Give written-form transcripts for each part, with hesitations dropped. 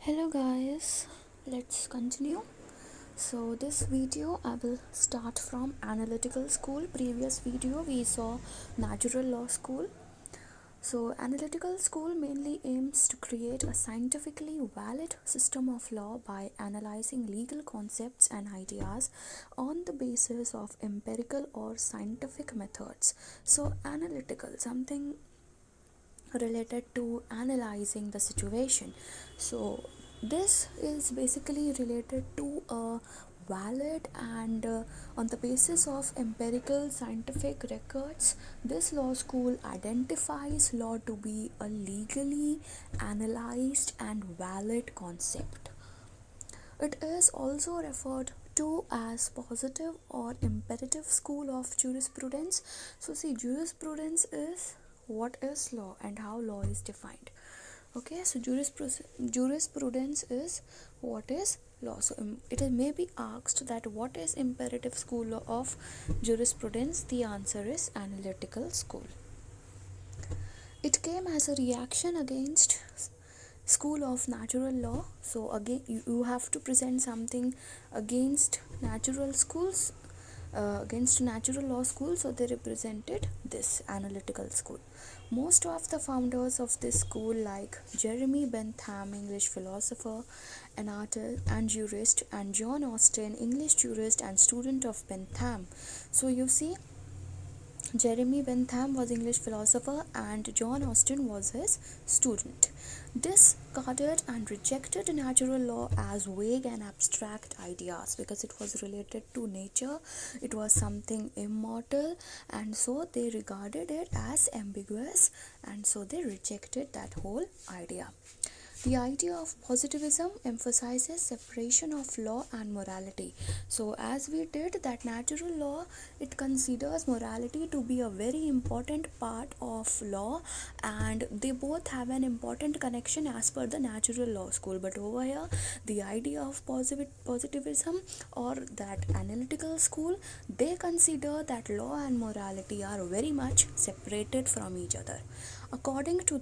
Hello guys, let's continue. So this video I will start from analytical school. Previous video we saw natural law school. So analytical school mainly aims to create a scientifically valid system of law by analyzing legal concepts and ideas on the basis of empirical or scientific methods. So analytical, something related to analyzing the situation. So this is basically related to a valid and on the basis of empirical scientific records, this law school identifies law to be a legally analyzed and valid concept. It is also referred to as positive or imperative school of jurisprudence. So see, jurisprudence is what is law and how law is defined. Okay, so jurisprudence is what is law. So it may be asked that what is imperative school of jurisprudence. The answer is analytical school. It came as a reaction against school of natural law. So again you have to present something against natural schools, against natural law school, so they represented this analytical school. Most of the founders of this school, like Jeremy Bentham, English philosopher and artist and jurist, and John Austin, English jurist and student of Bentham. So you see, Jeremy Bentham was English philosopher and John Austin was his student. Discarded and rejected natural law as vague and abstract ideas because it was related to nature, it was something immortal, and so they regarded it as ambiguous, and so they rejected that whole idea. The idea of positivism emphasizes separation of law and morality. So as we did that natural law, it considers morality to be a very important part of law, and they both have an important connection as per the natural law school. But over here, the idea of positivism or that analytical school, they consider that law and morality are very much separated from each other. According to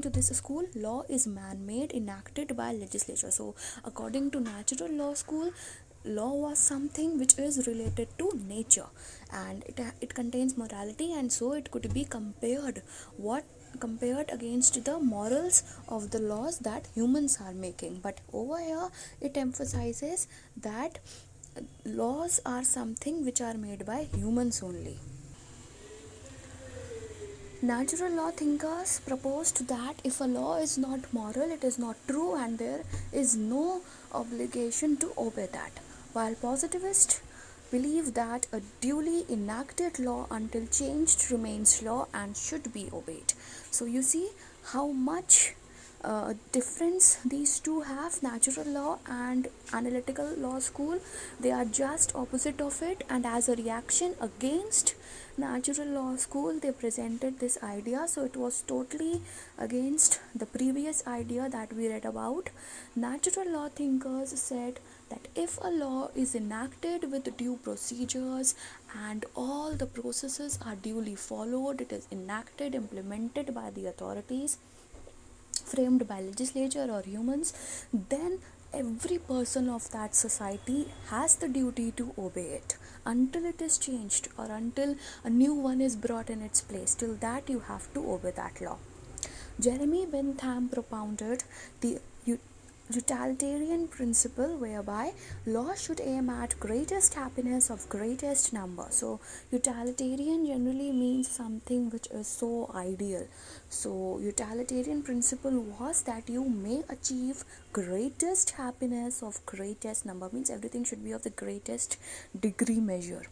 this school, law is man-made, enacted by legislature. So according to natural law school, law was something which is related to nature, and it contains morality, and so it could be compared against the morals of the laws that humans are making. But over here it emphasizes that laws are something which are made by humans only. Natural law thinkers proposed that if a law is not moral, it is not true, and there is no obligation to obey that. While positivists believe that a duly enacted law until changed remains law and should be obeyed. So you see how much difference these two have. Natural law and analytical law school, they are just opposite of it, and as a reaction against natural law school, they presented this idea. So it was totally against the previous idea that we read about. Natural law thinkers said that if a law is enacted with due procedures and all the processes are duly followed, it is enacted, implemented by the authorities, framed by legislature or humans, then every person of that society has the duty to obey it until it is changed or until a new one is brought in its place. Till that you have to obey that law. Jeremy Bentham propounded the utilitarian principle whereby law should aim at greatest happiness of greatest number. So utilitarian generally means something which is so ideal. So utilitarian principle was that you may achieve greatest happiness of greatest number, means everything should be of the greatest degree measure.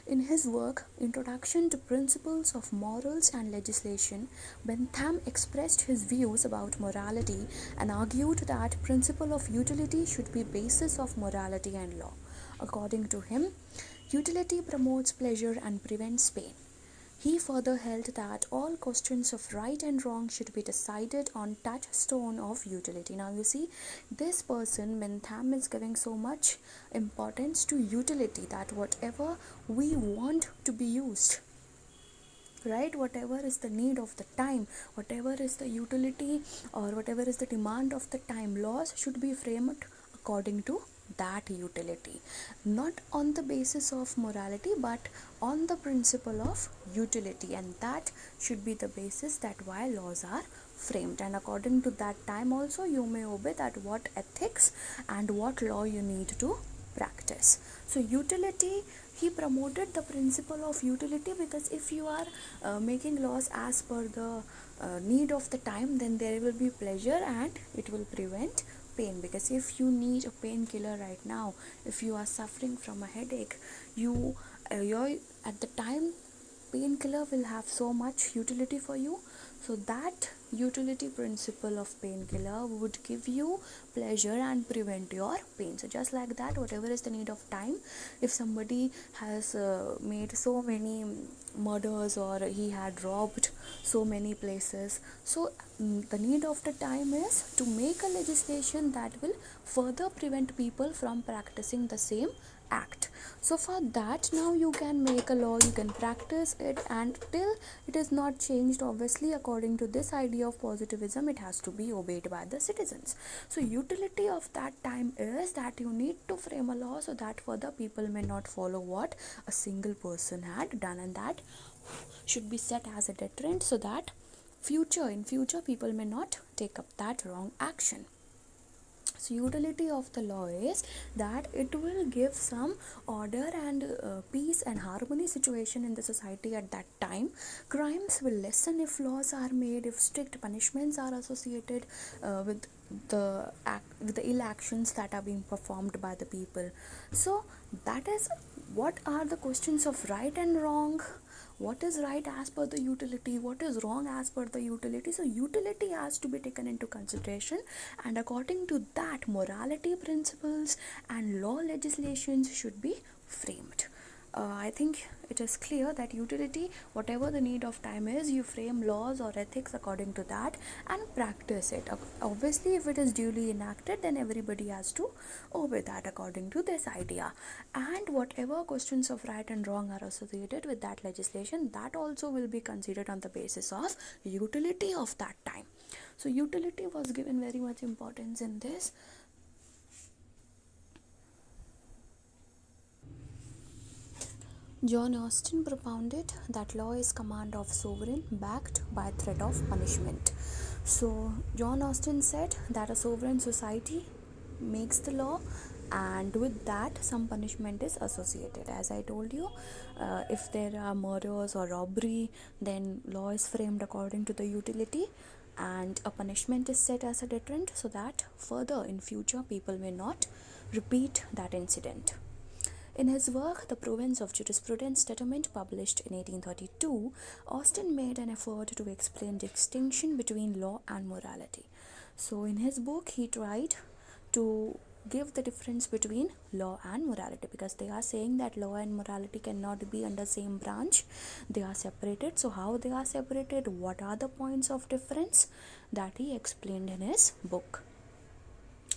In his work, Introduction to Principles of Morals and Legislation, Bentham expressed his views about morality and argued that principle of utility should be basis of morality and law. According to him, utility promotes pleasure and prevents pain. He further held that all questions of right and wrong should be decided on touchstone of utility. Now you see, this person Bentham is giving so much importance to utility, that whatever we want to be used, right? Whatever is the need of the time, whatever is the utility or whatever is the demand of the time, laws should be framed according to that utility, not on the basis of morality but on the principle of utility, and that should be the basis that why laws are framed. And according to that time also you may obey that what ethics and what law you need to practice. So utility, he promoted the principle of utility, because if you are making laws as per the need of the time, then there will be pleasure and it will prevent pain. Because if you need a painkiller right now, if you are suffering from a headache, you're at the time painkiller will have so much utility for you. So that utility principle of painkiller would give you pleasure and prevent your pain. So just like that, whatever is the need of time, if somebody has made so many murders or he had robbed so many places, so the need of the time is to make a legislation that will further prevent people from practicing the same act. So for that, now you can make a law, you can practice it, and till it is not changed, obviously according to this idea of positivism, it has to be obeyed by the citizens. So utility of that time is that you need to frame a law so that further people may not follow what a single person had done, and that should be set as a deterrent so that in future people may not take up that wrong action. So utility of the law is that it will give some order and peace and harmony situation in the society at that time. Crimes will lessen if laws are made, if strict punishments are associated with the ill actions that are being performed by the people. So that is what are the questions of right and wrong. What is right as per the utility, what is wrong as per the utility. So utility has to be taken into consideration, and according to that, morality principles and law legislations should be framed. I think it is clear that utility, whatever the need of time is, you frame laws or ethics according to that and practice it. Obviously, if it is duly enacted, then everybody has to obey that according to this idea. And whatever questions of right and wrong are associated with that legislation, that also will be considered on the basis of utility of that time. So utility was given very much importance in this. John Austin propounded that law is command of sovereign backed by threat of punishment. So John Austin said that a sovereign society makes the law, and with that some punishment is associated. As I told you, if there are murders or robbery, then law is framed according to the utility and a punishment is set as a deterrent so that further in future people may not repeat that incident. In his work, The Province of Jurisprudence Statement, published in 1832, Austin made an effort to explain distinction between law and morality. So in his book, he tried to give the difference between law and morality, because they are saying that law and morality cannot be under same branch, they are separated. So how they are separated, what are the points of difference, that he explained in his book.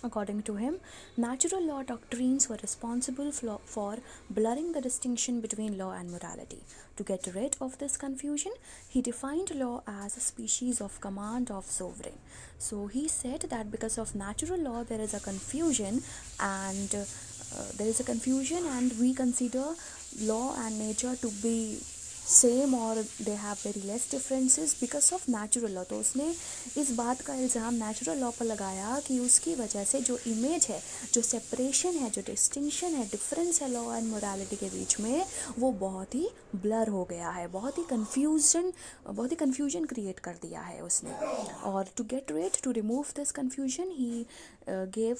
According to him, natural law doctrines were responsible for blurring the distinction between law and morality. To get rid of this confusion, he defined law as a species of command of sovereign. So he said that because of natural law there is a confusion, and we consider law and nature to be same और they have very less differences because of natural law. तो उसने इस बात का इल्ज़ाम natural law पर लगाया कि उसकी वजह से जो इमेज है, जो सेपरेशन है, जो डिस्टिंक्शन है, डिफरेंस है लॉ एंड मोरालिटी के बीच में, वो बहुत ही ब्लर हो गया है, बहुत ही कन्फ्यूजन क्रिएट कर दिया है उसने. और to get rid, to remove this confusion, he gave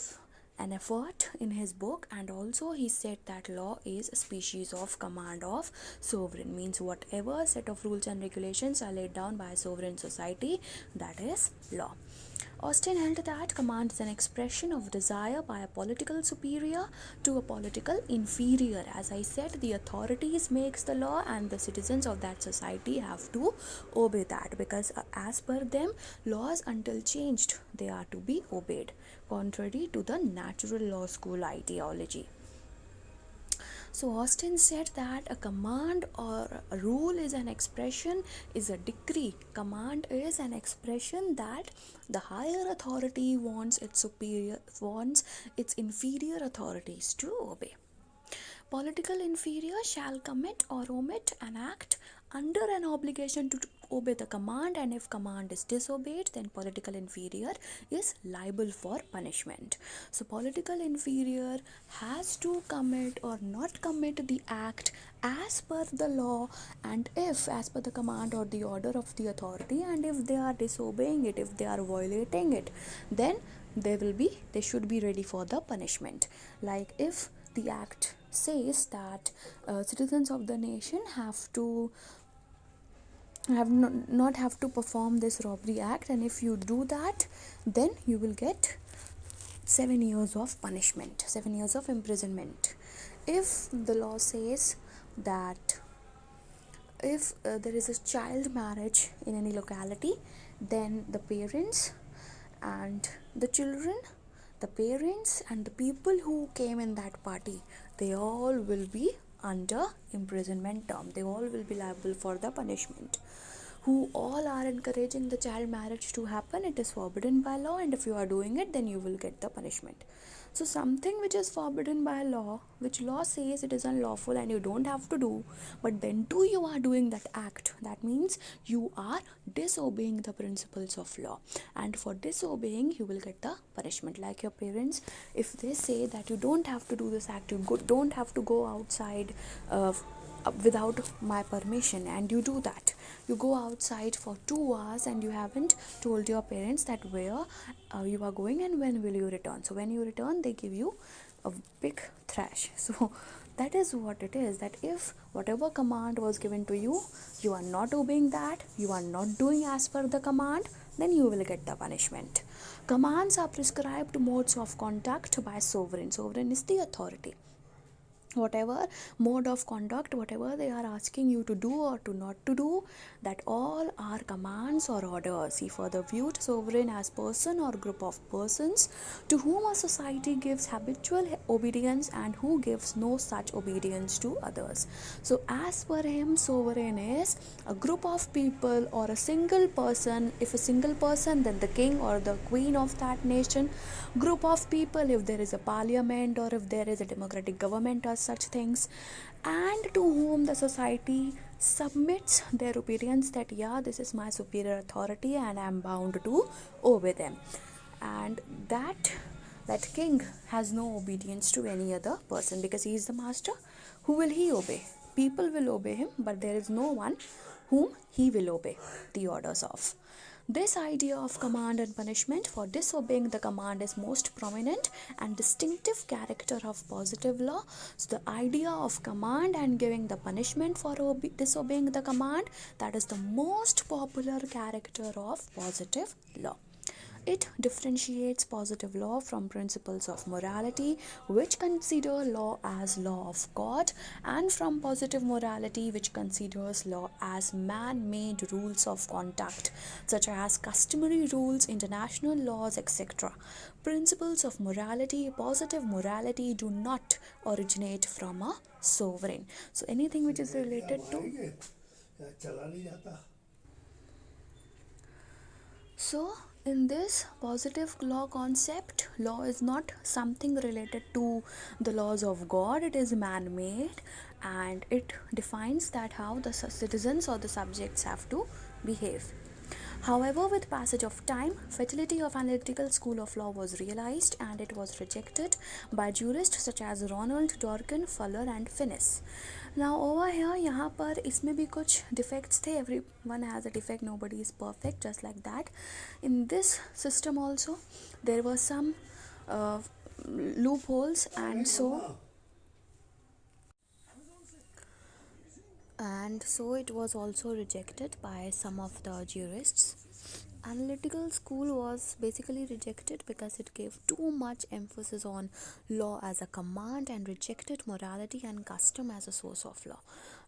an effort in his book, and also he said that law is a species of command of sovereign, means whatever set of rules and regulations are laid down by a sovereign society, that is law. Austin held that command is an expression of desire by a political superior to a political inferior. As I said, the authorities makes the law and the citizens of that society have to obey that, because as per them, laws until changed, they are to be obeyed, contrary to the natural law school ideology. So Austin said that a command or a rule is an expression, is a decree. Command is an expression that the higher authority wants its inferior authorities to obey. Political inferior shall commit or omit an act under an obligation to obey the command, and if command is disobeyed, then political inferior is liable for punishment. So political inferior has to commit or not commit the act as per the law, and if as per the command or the order of the authority, and if they are disobeying it, if they are violating it, then they should be ready for the punishment. Like if the act says that citizens of the nation not have to perform this robbery act, and if you do that, then you will get 7 years of punishment, 7 years of imprisonment. If the law says that if there is a child marriage in any locality, then the parents and the children, the parents and the people who came in that party, they all will be under imprisonment term. They all will be liable for the punishment. Who all are encouraging the child marriage to happen, it is forbidden by law, and if you are doing it, then you will get the punishment. So something which is forbidden by law, which law says it is unlawful and you don't have to do, but then too you are doing that act, that means you are disobeying the principles of law, and for disobeying you will get the punishment. Like your parents, if they say that you don't have to do this act, don't have to go outside without my permission, and you do that, you go outside for 2 hours and you haven't told your parents that where you are going and when will you return. So when you return, they give you a big thrash. So that is what it is, that if whatever command was given to you, you are not obeying that, you are not doing as per the command, then you will get the punishment. Commands are prescribed modes of conduct by sovereign. Sovereign is the authority. Whatever mode of conduct, whatever they are asking you to do or to not to do, that all are commands or orders. He further viewed sovereign as person or group of persons to whom a society gives habitual obedience and who gives no such obedience to others. So as per him, sovereign is a group of people or a single person. If a single person, then the king or the queen of that nation. Group of people, if there is a parliament or if there is a democratic government or such things, and to whom the society submits their obedience, that yeah, this is my superior authority and I am bound to obey them. And that king has no obedience to any other person, because he is the master. Who will he obey? People will obey him, but there is no one whom he will obey the orders of. This idea of command and punishment for disobeying the command is most prominent and distinctive character of positive law. So the idea of command and giving the punishment for disobeying the command, that is the most popular character of positive law. It differentiates positive law from principles of morality, which consider law as law of God, and from positive morality, which considers law as man-made rules of conduct, such as customary rules, international laws, etc. Principles of morality, positive morality, do not originate from a sovereign. So anything which is related to... So in this positive law concept, law is not something related to the laws of God, it is man-made, and it defines that how the citizens or the subjects have to behave. However, with passage of time, fertility of analytical school of law was realized and it was rejected by jurists such as Ronald Dworkin, Fuller and Finnis. Now over here, यहाँ पर इसमें भी कुछ defects थे. Everyone has a defect, nobody is perfect, just like that. In this system also, there were some loopholes, and so it was also rejected by some of the jurists. Analytical school was basically rejected because it gave too much emphasis on law as a command and rejected morality and custom as a source of law.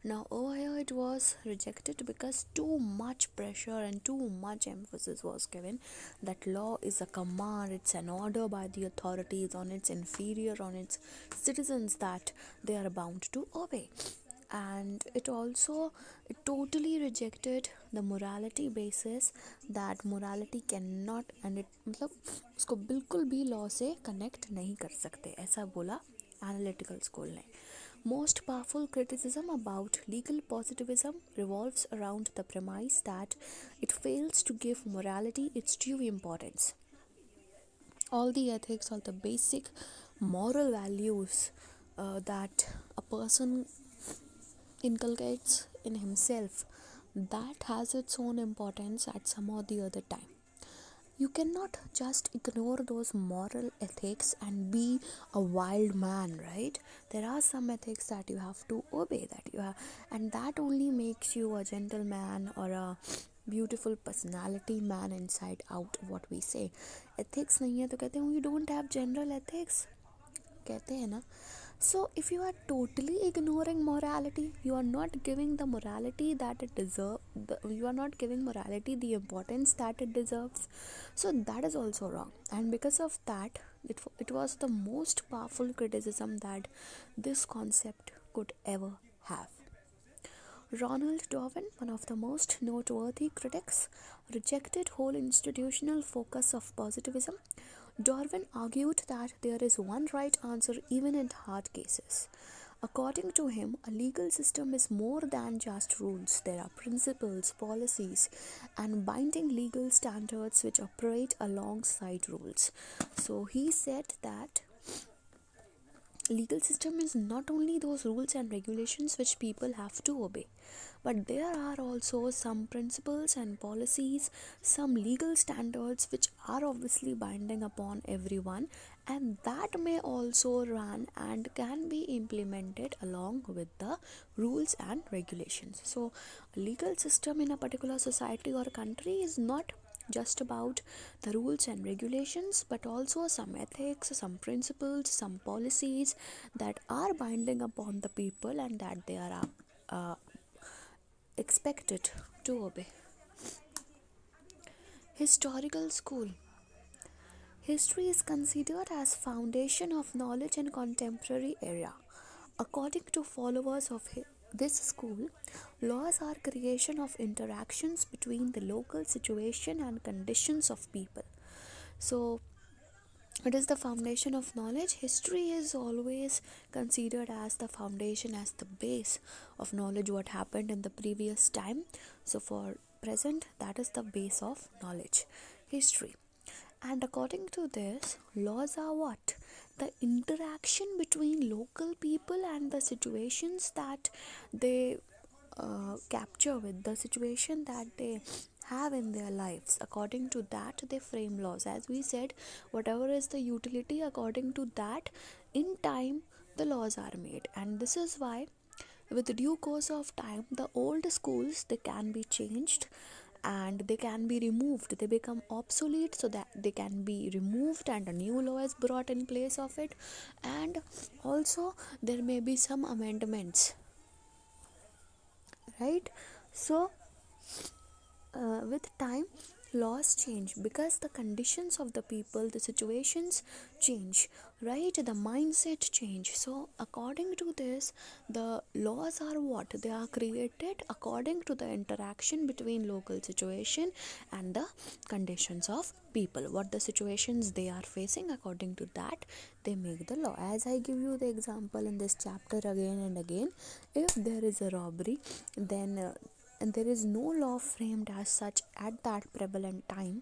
Now, over here it was rejected because too much pressure and too much emphasis was given that law is a command, it's an order by the authorities on its inferior, on its citizens, that they are bound to obey. And it totally rejected the morality basis, that morality cannot, and it मतलब उसको बिल्कुल भी law से connect नहीं कर सकते, ऐसा बोला एनालिटिकल स्कूल ने. Most powerful criticism about legal positivism revolves around the premise that it fails to give morality its due importance. All the ethics, all the basic moral values that a person inculcates in himself, that has its own importance at some or the other time. You cannot just ignore those moral ethics and be a wild man, right? There are some ethics that you have to obey, that you have, and that only makes you a gentleman or a beautiful personality man inside out, what we say. Ethics नहीं है तो कहते हैं you don't have general ethics, कहते हैं ना. So if you are totally ignoring morality, you are not giving the morality that it deserves, you are not giving morality the importance that it deserves, so that is also wrong. And because of that, it was the most powerful criticism that this concept could ever have. Ronald Darwin, one of the most noteworthy critics, rejected whole institutional focus of positivism. Darwin argued that there is one right answer even in hard cases. According to him, a legal system is more than just rules. There are principles, policies, and binding legal standards which operate alongside rules. So he said that legal system is not only those rules and regulations which people have to obey, but there are also some principles and policies, some legal standards which are obviously binding upon everyone, and that may also run and can be implemented along with the rules and regulations. So a legal system in a particular society or country is not just about the rules and regulations, but also some ethics, some principles, some policies that are binding upon the people and that they are expected to obey. Historical school. History is considered as foundation of knowledge in contemporary era. According to followers of this school, laws are creation of interactions between the local situation and conditions of people. So it is the foundation of knowledge. History is always considered as the foundation, as the base of knowledge, what happened in the previous time. So for present, that is the base of knowledge, history. And according to this, laws are what? The interaction between local people and the situations that they capture with, the situation that they have in their lives. According to that, they frame laws. As we said, whatever is the utility, according to that, in time, the laws are made. And this is why, with the due course of time, the old schools, they can be changed and they can be removed. They become obsolete, so that they can be removed and a new law is brought in place of it. And also there may be some amendments, right? So with time, laws change because the conditions of the people, the situations change, right? The mindset change. So according to this, the laws are what? They are created according to the interaction between local situation and the conditions of people, what the situations they are facing. According to that, they make the law. As I give you the example in this chapter again and again, if there is a robbery, then and there is no law framed as such at that prevalent time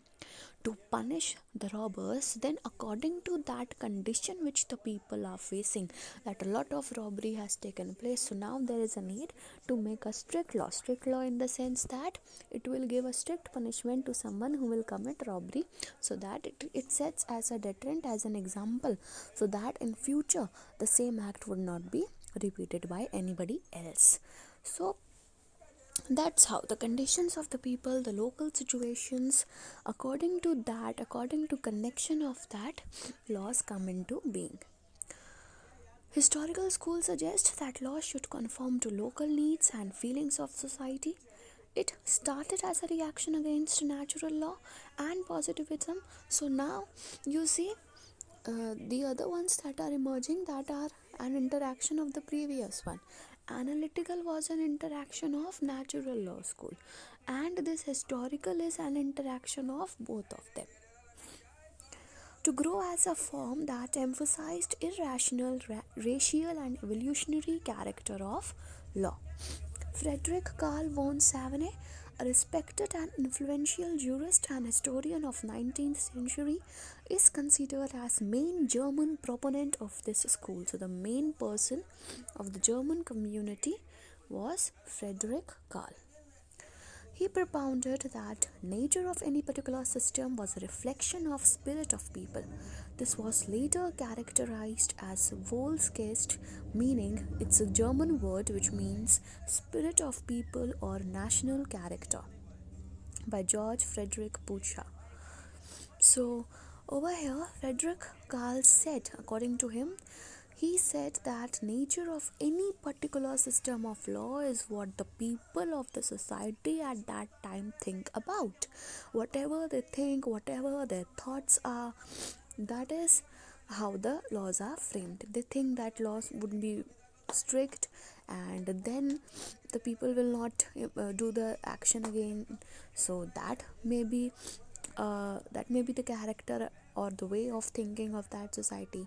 to punish the robbers, then according to that condition which the people are facing, that a lot of robbery has taken place, so now there is a need to make a strict law in the sense that it will give a strict punishment to someone who will commit robbery, so that it sets as a deterrent, as an example, so that in future the same act would not be repeated by anybody else. So That's how the conditions of the people, the local situations, according to connection of that, laws come into being. Historical schools suggest that laws should conform to local needs and feelings of society. It started as a reaction against natural law and positivism. So now you see the other ones that are emerging, that are an interaction of the previous one. Analytical was an interaction of natural law school, and this historical is an interaction of both of them to grow as a form that emphasized irrational, racial, and evolutionary character of law. Frederick Carl von Savigny, a respected and influential jurist and historian of 19th century, is considered as main German proponent of this school. So the main person of the German community was Frederick Carl. He propounded that nature of any particular system was a reflection of spirit of people. This was later characterized as Volksgeist, meaning it's a German word which means spirit of people or national character, by George Frederick Bucha. So over here, Frederick Carl said, according to him, he said that nature of any particular system of law is what the people of the society at that time think about. Whatever they think, whatever their thoughts are, that is how the laws are framed. They think that laws would be strict, and then the people will not do the action again. So that may be the character or the way of thinking of that society.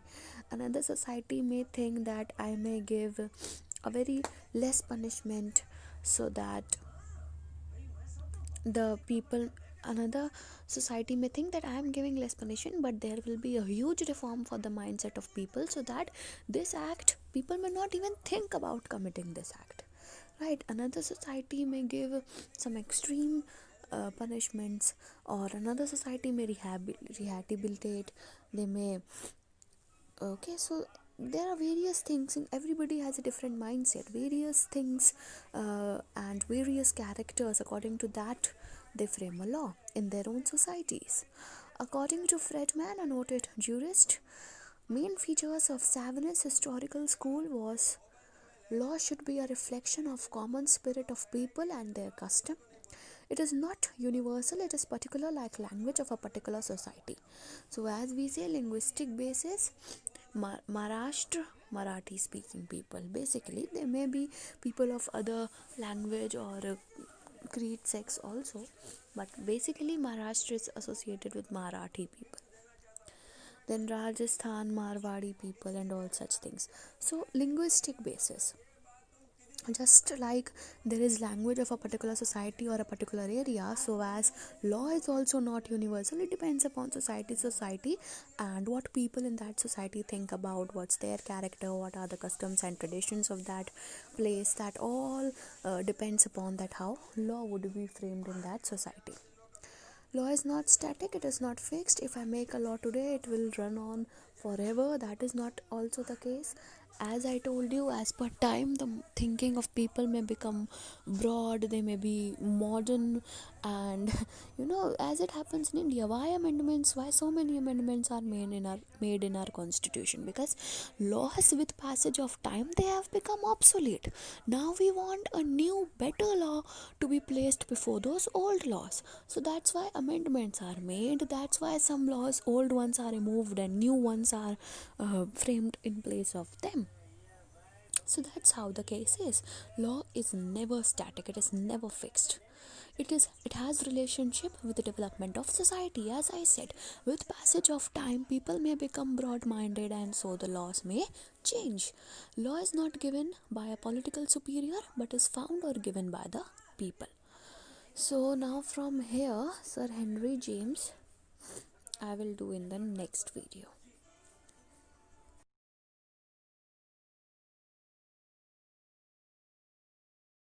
Another society may think that I may give a very less punishment, so that the people, another society may think that I am giving less punishment, but there will be a huge reform for the mindset of people, so that this act, people may not even think about committing this act, right? Another society may give some extreme punishments, or another society may rehabilitate. They may, okay, so there are various things, and everybody has a different mindset, various things, and various characters. According to that, they frame a law in their own societies. According to Friedman, a noted jurist, main features of Savigny's historical school was law should be a reflection of common spirit of people and their custom. It is not universal, it is particular, like language of a particular society. So as we say, linguistic basis, Maharashtra, Marathi speaking people, basically there may be people of other language or creed, sex also, but basically Maharashtra is associated with Marathi people. Then Rajasthan, Marwadi people, and all such things. So linguistic basis, just like there is language of a particular society or a particular area, so as law is also not universal, it depends upon society and what people in that society think about, what's their character, what are the customs and traditions of that place. That all depends upon that how law would be framed in that society. Law is not static, it is not fixed. If I make a law today, it will run on forever. That is not also the case. As I told you, as per time, the thinking of people may become broad, they may be modern, and as it happens in India, why so many amendments are made in our constitution? Because laws, with passage of time, they have become obsolete. Now we want a new, better law to be placed before those old laws. So that's why amendments are made. That's why some laws, old ones, are removed and new ones are framed in place of them. So that's how the case is. Law is never static, it is never fixed. It has relationship with the development of society. As I said, with passage of time, people may become broad-minded, and so the laws may change. Law is not given by a political superior, but is found or given by the people. So now from here, Sir Henry James, I will do in the next video.